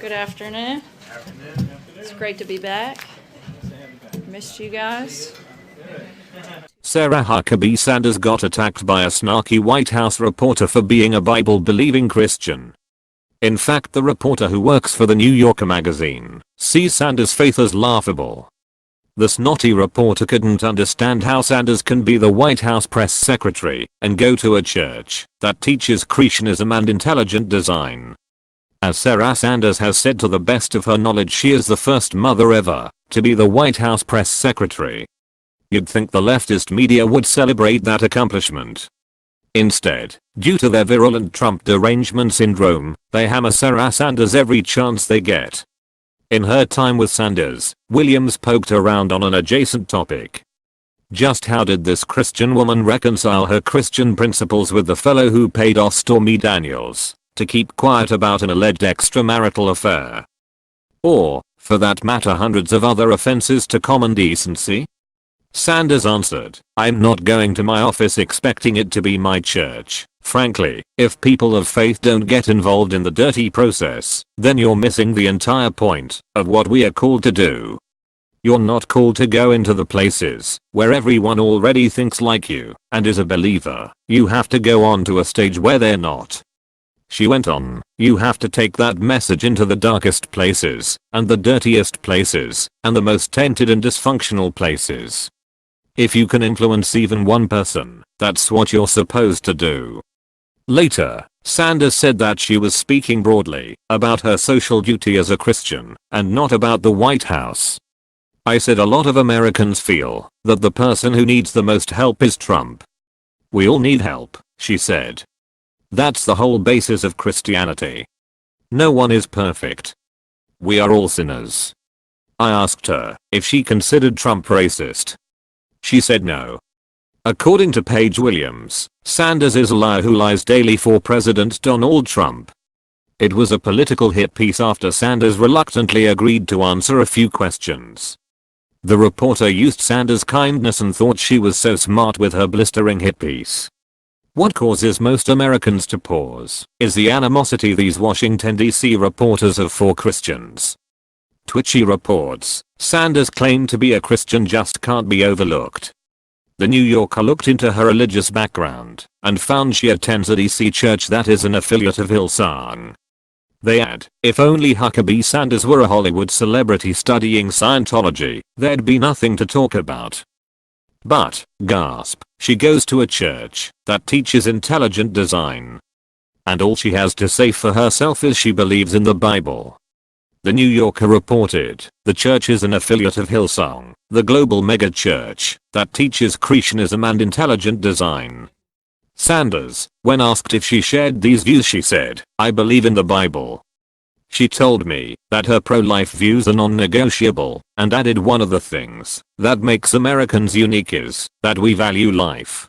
Good afternoon. It's great to be back. Missed you guys. Sarah Huckabee Sanders got attacked by a snarky White House reporter for being a Bible-believing Christian. In fact, the reporter, who works for the New Yorker magazine, sees Sanders' faith as laughable. The snotty reporter couldn't understand how Sanders can be the White House press secretary and go to a church that teaches creationism and intelligent design. As Sarah Sanders has said, to the best of her knowledge, she is the first mother ever to be the White House press secretary. You'd think the leftist media would celebrate that accomplishment. Instead, due to their virulent Trump derangement syndrome, they hammer Sarah Sanders every chance they get. In her time with Sanders, Williams poked around on an adjacent topic. Just how did this Christian woman reconcile her Christian principles with the fellow who paid off Stormy Daniels to keep quiet about an alleged extramarital affair? Or, for that matter, hundreds of other offenses to common decency? Sanders answered, "I'm not going to my office expecting it to be my church. Frankly, if people of faith don't get involved in the dirty process, then you're missing the entire point of what we are called to do. You're not called to go into the places where everyone already thinks like you and is a believer. You have to go on to a stage where they're not." She went on, "You have to take that message into the darkest places, and the dirtiest places, and the most tainted and dysfunctional places. If you can influence even one person, that's what you're supposed to do." Later, Sanders said that she was speaking broadly about her social duty as a Christian and not about the White House. "I said a lot of Americans feel that the person who needs the most help is Trump. We all need help," she said. "That's the whole basis of Christianity. No one is perfect. We are all sinners." I asked her if she considered Trump racist. She said no. According to Paige Williams, Sanders is a liar who lies daily for President Donald Trump. It was a political hit piece after Sanders reluctantly agreed to answer a few questions. The reporter used Sanders' kindness and thought she was so smart with her blistering hit piece. What causes most Americans to pause is the animosity these Washington, D.C. reporters have for Christians. Twitchy reports, Sanders claimed to be a Christian just can't be overlooked. The New Yorker looked into her religious background and found she attends a D.C. church that is an affiliate of Hillsong. They add, if only Huckabee Sanders were a Hollywood celebrity studying Scientology, there'd be nothing to talk about. But, gasp, she goes to a church that teaches intelligent design. And all she has to say for herself is she believes in the Bible. The New Yorker reported, the church is an affiliate of Hillsong, the global mega-church that teaches creationism and intelligent design. Sanders, when asked if she shared these views, she said, "I believe in the Bible." She told me that her pro-life views are non-negotiable and added, "One of the things that makes Americans unique is that we value life.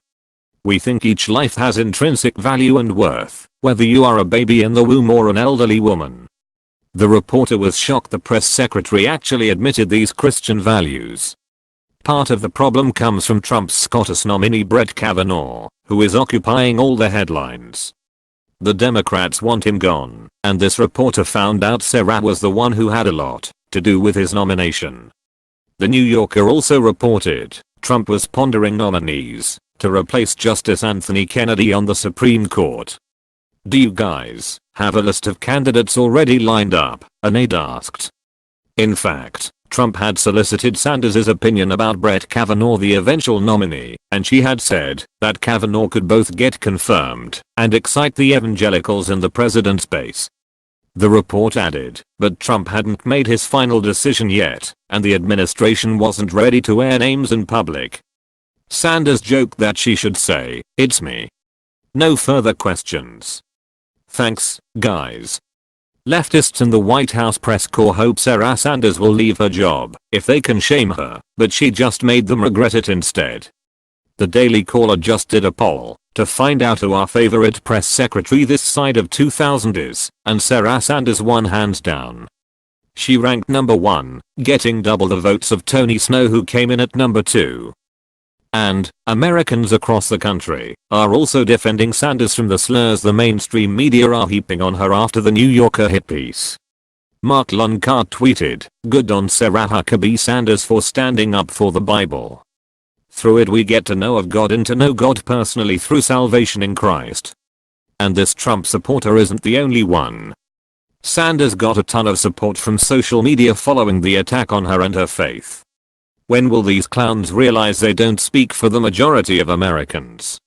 We think each life has intrinsic value and worth, whether you are a baby in the womb or an elderly woman." The reporter was shocked the press secretary actually admitted these Christian values. Part of the problem comes from Trump's SCOTUS nominee Brett Kavanaugh, who is occupying all the headlines. The Democrats want him gone, and this reporter found out Sarah was the one who had a lot to do with his nomination. The New Yorker also reported Trump was pondering nominees to replace Justice Anthony Kennedy on the Supreme Court. "Do you guys have a list of candidates already lined up?" an aide asked. In fact, Trump had solicited Sanders' opinion about Brett Kavanaugh, the eventual nominee, and she had said that Kavanaugh could both get confirmed and excite the evangelicals in the president's base. The report added, but Trump hadn't made his final decision yet, and the administration wasn't ready to air names in public. Sanders joked that she should say, "It's me. No further questions. Thanks, guys." Leftists in the White House press corps hope Sarah Sanders will leave her job if they can shame her, but she just made them regret it instead. The Daily Caller just did a poll to find out who our favorite press secretary this side of 2000 is, and Sarah Sanders won hands down. She ranked number 1, getting double the votes of Tony Snow, who came in at number 2. And Americans across the country are also defending Sanders from the slurs the mainstream media are heaping on her after the New Yorker hit piece. Mark Longcart tweeted, "Good on Sarah Huckabee Sanders for standing up for the Bible. Through it we get to know of God and to know God personally through salvation in Christ." And this Trump supporter isn't the only one. Sanders got a ton of support from social media following the attack on her and her faith. When will these clowns realize they don't speak for the majority of Americans?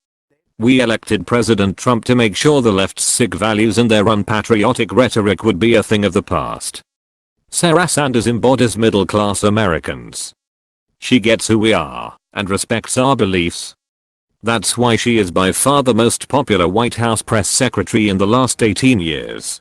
We elected President Trump to make sure the left's sick values and their unpatriotic rhetoric would be a thing of the past. Sarah Sanders embodies middle-class Americans. She gets who we are and respects our beliefs. That's why she is by far the most popular White House press secretary in the last 18 years.